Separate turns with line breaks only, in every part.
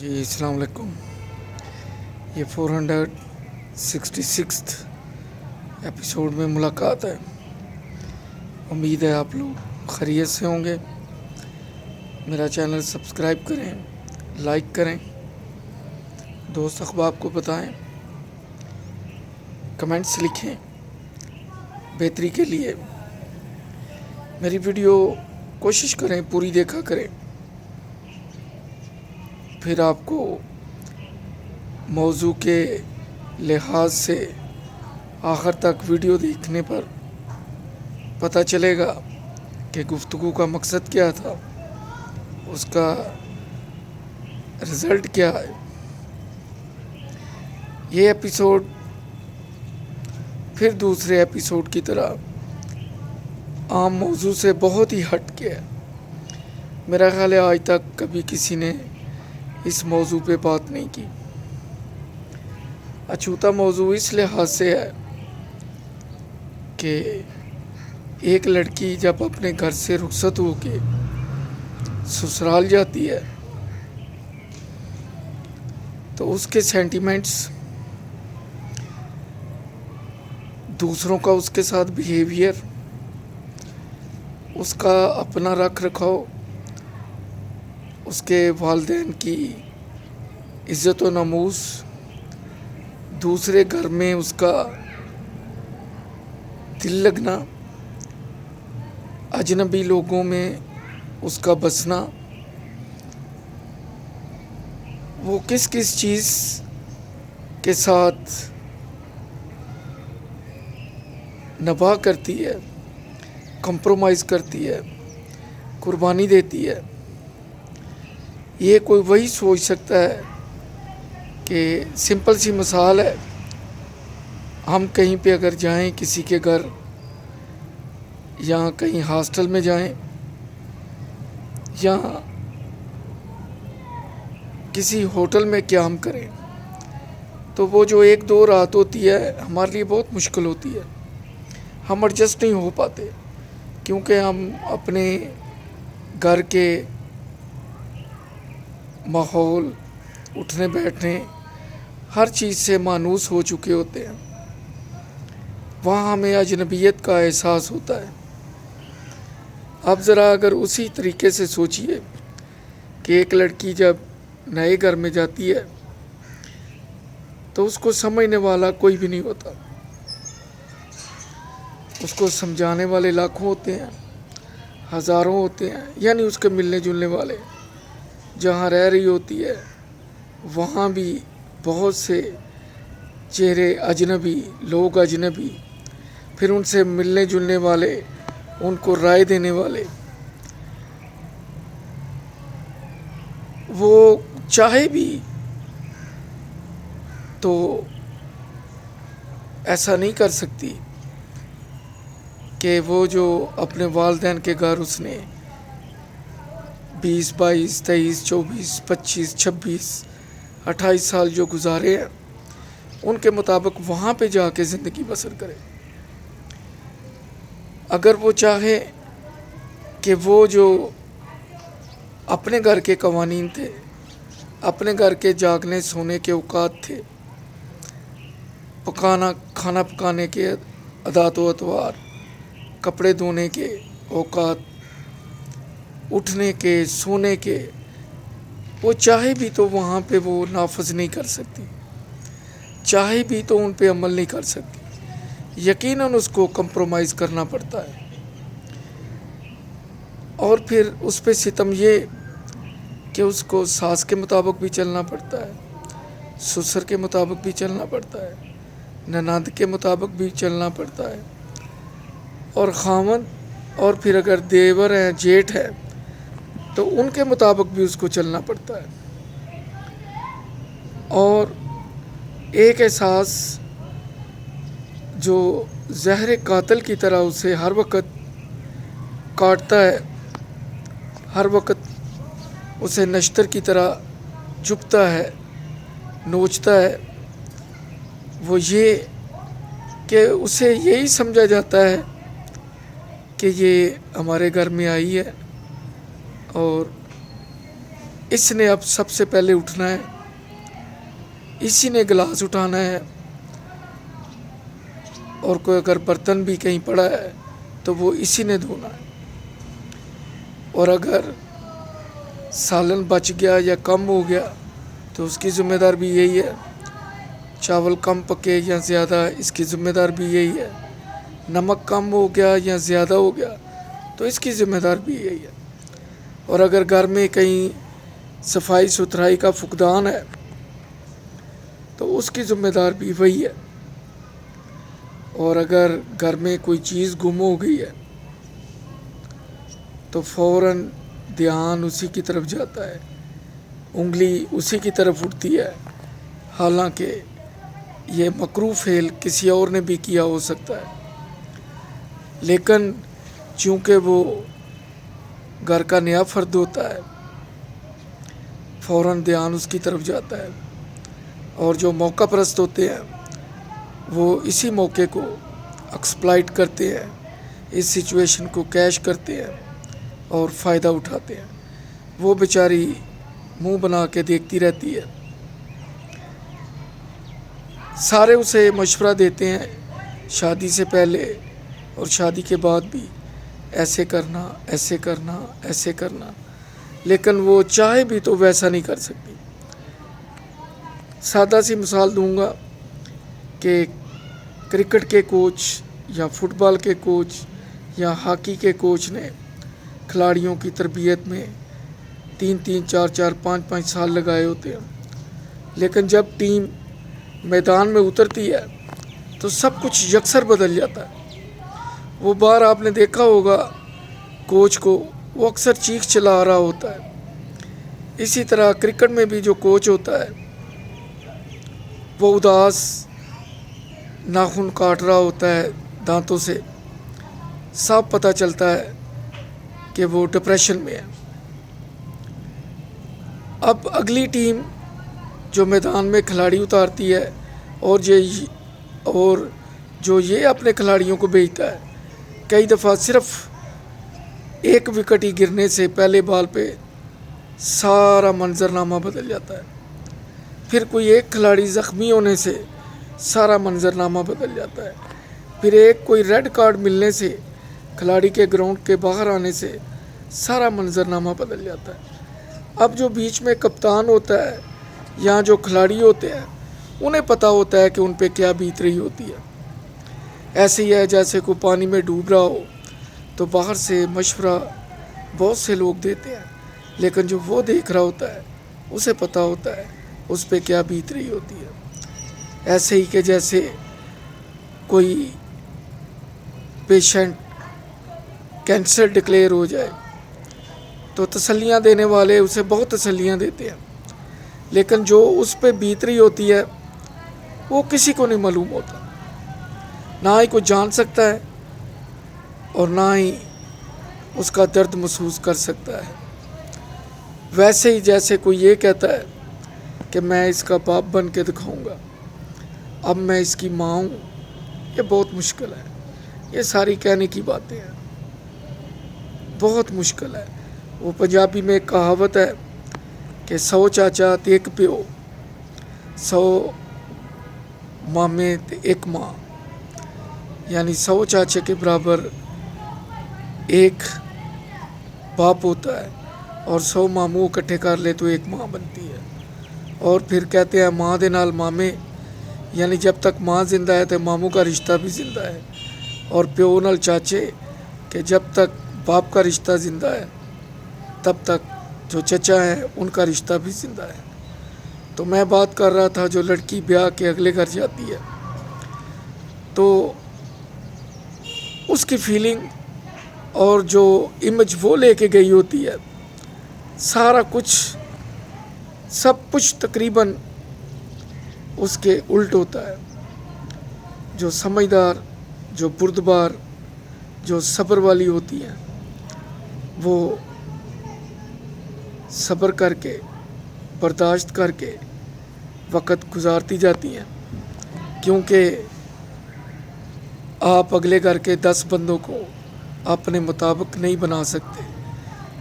جی السلام علیکم. یہ 466 ایپیسوڈ میں ملاقات ہے. امید ہے آپ لوگ خیریت سے ہوں گے. میرا چینل سبسکرائب کریں، لائک کریں، دوست احباب کو بتائیں، کمنٹس لکھیں بہتری کے لیے. میری ویڈیو کوشش کریں پوری دیکھا کریں، پھر آپ کو موضوع کے لحاظ سے آخر تک ویڈیو دیکھنے پر پتہ چلے گا کہ گفتگو کا مقصد کیا تھا، اس کا رزلٹ کیا ہے. یہ ایپیسوڈ پھر دوسرے ایپیسوڈ کی طرح عام موضوع سے بہت ہی ہٹ کے ہے. میرا خیال ہے آج تک کبھی کسی نے اس موضوع پہ بات نہیں کی. اچھوتا موضوع اس لحاظ سے ہے کہ ایک لڑکی جب اپنے گھر سے رخصت ہو کے سسرال جاتی ہے تو اس کے سینٹیمنٹس، دوسروں کا اس کے ساتھ بیہیویئر، اس کا اپنا رکھ رکھاؤ، اس کے والدین کی عزت و ناموس، دوسرے گھر میں اس کا دل لگنا، اجنبی لوگوں میں اس کا بسنا، وہ کس کس چیز کے ساتھ نبھا کرتی ہے، کمپرومائز کرتی ہے، قربانی دیتی ہے. یہ کوئی وہی سوچ سکتا ہے کہ سمپل سی مثال ہے، ہم کہیں پہ اگر جائیں کسی کے گھر یا کہیں ہاسٹل میں جائیں یا کسی ہوٹل میں قیام کریں تو وہ جو ایک دو رات ہوتی ہے ہمارے لیے بہت مشکل ہوتی ہے. ہم ایڈجسٹ نہیں ہو پاتے کیونکہ ہم اپنے گھر کے ماحول، اٹھنے بیٹھنے، ہر چیز سے مانوس ہو چکے ہوتے ہیں. وہاں ہمیں اجنبیت کا احساس ہوتا ہے. اب ذرا اگر اسی طریقے سے سوچئے کہ ایک لڑکی جب نئے گھر میں جاتی ہے تو اس کو سمجھنے والا کوئی بھی نہیں ہوتا. اس کو سمجھانے والے لاکھوں ہوتے ہیں، ہزاروں ہوتے ہیں، یعنی اس کے ملنے جلنے والے. جہاں رہ رہی ہوتی ہے وہاں بھی بہت سے چہرے اجنبی، لوگ اجنبی، پھر ان سے ملنے جلنے والے، ان کو رائے دینے والے. وہ چاہے بھی تو ایسا نہیں کر سکتی کہ وہ جو اپنے والدین کے گھر اس نے 20، 22، 23، 24، 25، 26، 28 سال جو گزارے ہیں ان کے مطابق وہاں پہ جا کے زندگی بسر کرے. اگر وہ چاہے کہ وہ جو اپنے گھر کے قوانین تھے، اپنے گھر کے جاگنے سونے کے اوقات تھے، کھانا پکانے کے عادات و اطوار، کپڑے دھونے کے اوقات، اٹھنے کے، سونے کے، وہ چاہے بھی تو وہاں پہ وہ نافذ نہیں کر سکتی، چاہے بھی تو ان پہ عمل نہیں کر سکتی. یقیناً اس کو کمپرومائز کرنا پڑتا ہے. اور پھر اس پہ ستم یہ کہ اس کو ساس کے مطابق بھی چلنا پڑتا ہے، سسر کے مطابق بھی چلنا پڑتا ہے، نند کے مطابق بھی چلنا پڑتا ہے، اور خاوند، اور پھر اگر دیور ہیں، جیٹھ ہے تو ان کے مطابق بھی اس کو چلنا پڑتا ہے. اور ایک احساس جو زہر قاتل کی طرح اسے ہر وقت کاٹتا ہے، ہر وقت اسے نشتر کی طرح چبھتا ہے، نوچتا ہے، وہ یہ کہ اسے یہی سمجھا جاتا ہے کہ یہ ہمارے گھر میں آئی ہے اور اس نے اب سب سے پہلے اٹھنا ہے، اسی نے گلاس اٹھانا ہے، اور کوئی اگر برتن بھی کہیں پڑا ہے تو وہ اسی نے دھونا ہے، اور اگر سالن بچ گیا یا کم ہو گیا تو اس کی ذمہ دار بھی یہی ہے، چاول کم پکے یا زیادہ اس کی ذمہ دار بھی یہی ہے، نمک کم ہو گیا یا زیادہ ہو گیا تو اس کی ذمہ دار بھی یہی ہے، اور اگر گھر میں کہیں صفائی ستھرائی کا فقدان ہے تو اس کی ذمہ دار بھی وہی ہے، اور اگر گھر میں کوئی چیز گم ہو گئی ہے تو فوراً دھیان اسی کی طرف جاتا ہے، انگلی اسی کی طرف اٹھتی ہے، حالانکہ یہ مکروہ فعل کسی اور نے بھی کیا ہو سکتا ہے، لیکن چونکہ وہ گھر کا نیا فرد ہوتا ہے فوراً دھیان اس کی طرف جاتا ہے، اور جو موقع پرست ہوتے ہیں وہ اسی موقع کو ایکسپلائٹ کرتے ہیں، اس سچویشن کو کیش کرتے ہیں اور فائدہ اٹھاتے ہیں، وہ بیچاری منہ بنا کے دیکھتی رہتی ہے، سارے اسے مشورہ دیتے ہیں شادی سے پہلے اور شادی کے بعد بھی، ایسے کرنا ایسے کرنا ایسے کرنا، لیکن وہ چاہے بھی تو ویسا نہیں کر سکتی۔ سادہ سی مثال دوں گا کہ کرکٹ کے کوچ یا فٹ بال کے کوچ یا ہاکی کے کوچ نے کھلاڑیوں کی تربیت میں 3 4 4 5 5 سال لگائے ہوتے ہیں، لیکن جب ٹیم میدان میں اترتی ہے تو سب کچھ یکسر بدل جاتا ہے۔ وہ بار آپ نے دیکھا ہوگا کوچ کو، وہ اکثر چیخ چلا رہا ہوتا ہے، اسی طرح کرکٹ میں بھی جو کوچ ہوتا ہے وہ اداس ناخن کاٹ رہا ہوتا ہے دانتوں سے، صاف پتہ چلتا ہے کہ وہ ڈپریشن میں ہے۔ اب اگلی ٹیم جو میدان میں کھلاڑی اتارتی ہے اور جو یہ اپنے کھلاڑیوں کو بھیجتا ہے، کئی دفعہ صرف ایک وکٹ ہی گرنے سے پہلے بال پہ سارا منظرنامہ بدل جاتا ہے، پھر کوئی ایک کھلاڑی زخمی ہونے سے سارا منظرنامہ بدل جاتا ہے، پھر کوئی ریڈ کارڈ ملنے سے، کھلاڑی کے گراؤنڈ کے باہر آنے سے سارا منظرنامہ بدل جاتا ہے۔ اب جو بیچ میں کپتان ہوتا ہے یا جو کھلاڑی ہوتے ہیں انہیں پتہ ہوتا ہے کہ ان پہ کیا بیت رہی ہوتی ہے۔ ایسے ہی ہے جیسے کوئی پانی میں ڈوب رہا ہو تو باہر سے مشورہ بہت سے لوگ دیتے ہیں، لیکن جو وہ دیکھ رہا ہوتا ہے اسے پتہ ہوتا ہے اس پہ کیا بیت رہی ہوتی ہے۔ ایسے ہی کہ جیسے کوئی پیشنٹ کینسر ڈکلیئر ہو جائے تو تسلیاں دینے والے اسے بہت تسلیاں دیتے ہیں، لیکن جو اس پہ بیت رہی ہوتی ہے وہ کسی کو نہیں معلوم ہوتا، نہ ہی کوئی جان سکتا ہے اور نہ ہی اس کا درد محسوس کر سکتا ہے۔ ویسے ہی جیسے کوئی یہ کہتا ہے کہ میں اس کا باپ بن کے دکھاؤں گا، اب میں اس کی ماں ہوں، یہ بہت مشکل ہے، یہ ساری کہنے کی باتیں ہیں، بہت مشکل ہے۔ وہ پنجابی میں ایک کہاوت ہے کہ 100 چاچا تے ایک پیو، 100 مامے تے ایک ماں، یعنی 100 چاچے کے برابر ایک باپ ہوتا ہے، اور 100 ماموں اکٹھے کر لے تو ایک ماں بنتی ہے۔ اور پھر کہتے ہیں ماں دے نال مامے، یعنی جب تک ماں زندہ ہے تو ماموں کا رشتہ بھی زندہ ہے، اور پیو نال چاچے کہ جب تک باپ کا رشتہ زندہ ہے تب تک جو چچا ہیں ان کا رشتہ بھی زندہ ہے۔ تو میں بات کر رہا تھا جو لڑکی بیاہ کے اگلے گھر جاتی ہے تو اس کی فیلنگ اور جو امیج وہ لے کے گئی ہوتی ہے، سارا کچھ سب کچھ تقریباً اس کے الٹ ہوتا ہے۔ جو سمجھدار، جو بردبار، جو صبر والی ہوتی ہیں وہ صبر کر کے، برداشت کر کے وقت گزارتی جاتی ہیں، کیونکہ آپ اگلے گھر کے 10 بندوں کو اپنے مطابق نہیں بنا سکتے،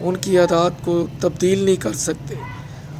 ان کی عادات کو تبدیل نہیں کر سکتے،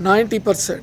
90%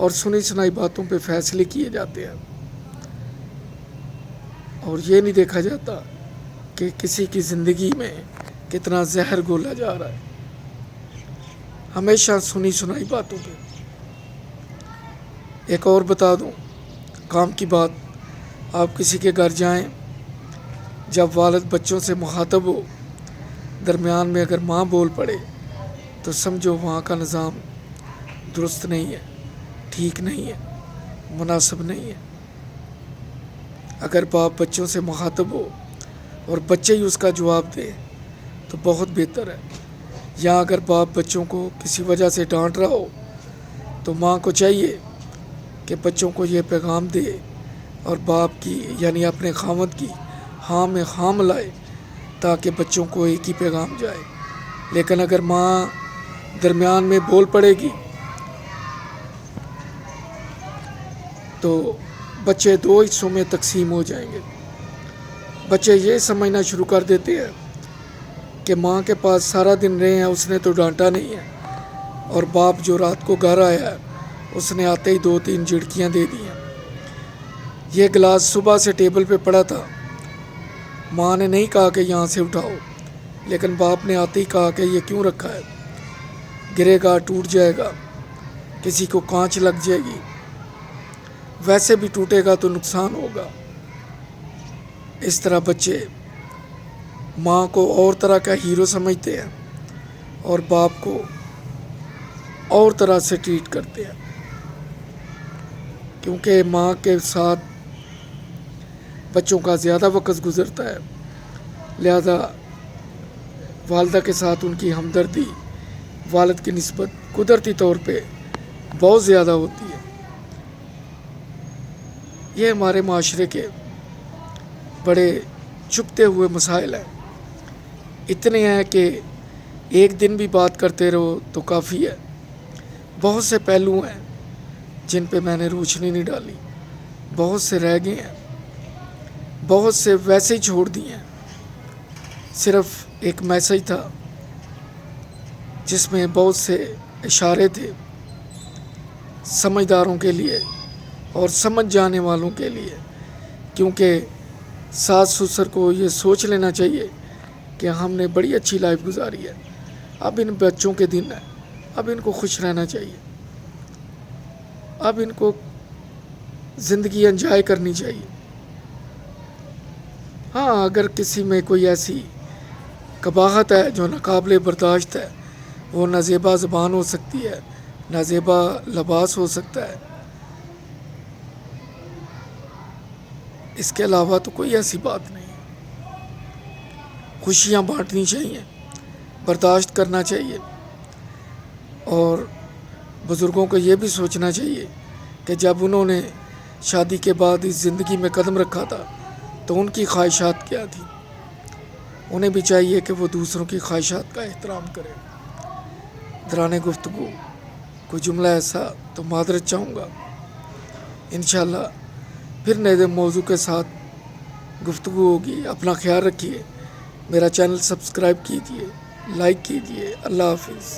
اور سنی سنائی باتوں پہ فیصلے کیے جاتے ہیں، اور یہ نہیں دیکھا جاتا کہ کسی کی زندگی میں کتنا زہر گھولا جا رہا ہے، ہمیشہ سنی سنائی باتوں پہ۔ ایک اور بتا دوں کام کی بات، آپ کسی کے گھر جائیں، جب والد بچوں سے مخاطب ہو، درمیان میں اگر ماں بول پڑے تو سمجھو وہاں کا نظام درست نہیں ہے، ٹھیک نہیں ہے، مناسب نہیں ہے۔ اگر باپ بچوں سے مخاطب ہو اور بچے ہی اس کا جواب دے تو بہت بہتر ہے، یا اگر باپ بچوں کو کسی وجہ سے ڈانٹ رہا ہو تو ماں کو چاہیے کہ بچوں کو یہ پیغام دے اور باپ کی یعنی اپنے خاوند کی ہاں میں ہاں ملائے تاکہ بچوں کو ایک ہی پیغام جائے۔ لیکن اگر ماں درمیان میں بول پڑے گی تو بچے دو حصوں میں تقسیم ہو جائیں گے۔ بچے یہ سمجھنا شروع کر دیتے ہیں کہ ماں کے پاس سارا دن رہے ہیں، اس نے تو ڈانٹا نہیں ہے، اور باپ جو رات کو گھر آیا ہے اس نے آتے ہی 2-3 جھڑکیاں دے دی ہیں۔ یہ گلاس صبح سے ٹیبل پہ پڑا تھا، ماں نے نہیں کہا کہ یہاں سے اٹھاؤ، لیکن باپ نے آتے ہی کہا کہ یہ کیوں رکھا ہے، گرے گا، ٹوٹ جائے گا، کسی کو کانچ لگ جائے گی، ویسے بھی ٹوٹے گا تو نقصان ہوگا۔ اس طرح بچے ماں کو اور طرح کا ہیرو سمجھتے ہیں اور باپ کو اور طرح سے ٹریٹ کرتے ہیں، کیونکہ ماں کے ساتھ بچوں کا زیادہ وقت گزرتا ہے، لہذا والدہ کے ساتھ ان کی ہمدردی والد کی نسبت قدرتی طور پہ بہت زیادہ ہوتی ہے۔ یہ ہمارے معاشرے کے بڑے چھپتے ہوئے مسائل ہیں، اتنے ہیں کہ ایک دن بھی بات کرتے رہو تو کافی ہے۔ بہت سے پہلو ہیں جن پہ میں نے روشنی نہیں ڈالی، بہت سے رہ گئے ہیں، بہت سے ویسے ہی چھوڑ دیے ہیں۔ صرف ایک میسج تھا جس میں بہت سے اشارے تھے سمجھداروں کے لیے اور سمجھ جانے والوں کے لیے، کیونکہ ساس سسر کو یہ سوچ لینا چاہیے کہ ہم نے بڑی اچھی لائف گزاری ہے، اب ان بچوں کے دن ہیں، اب ان کو خوش رہنا چاہیے، اب ان کو زندگی انجوائے کرنی چاہیے۔ ہاں، اگر کسی میں کوئی ایسی قباحت ہے جو ناقابل برداشت ہے، وہ نازیبا زبان ہو سکتی ہے، نازیبا لباس ہو سکتا ہے، اس کے علاوہ تو کوئی ایسی بات نہیں۔ خوشیاں بانٹنی چاہیے، برداشت کرنا چاہیے، اور بزرگوں کو یہ بھی سوچنا چاہیے کہ جب انہوں نے شادی کے بعد اس زندگی میں قدم رکھا تھا تو ان کی خواہشات کیا تھیں، انہیں بھی چاہیے کہ وہ دوسروں کی خواہشات کا احترام کریں۔ دوران گفتگو کوئی جملہ ایسا تو معذرت چاہوں گا، انشاءاللہ پھر نئے موضوع کے ساتھ گفتگو ہوگی۔ اپنا خیال رکھیے، میرا چینل سبسکرائب کیجیے، لائک کیجیے۔ اللہ حافظ۔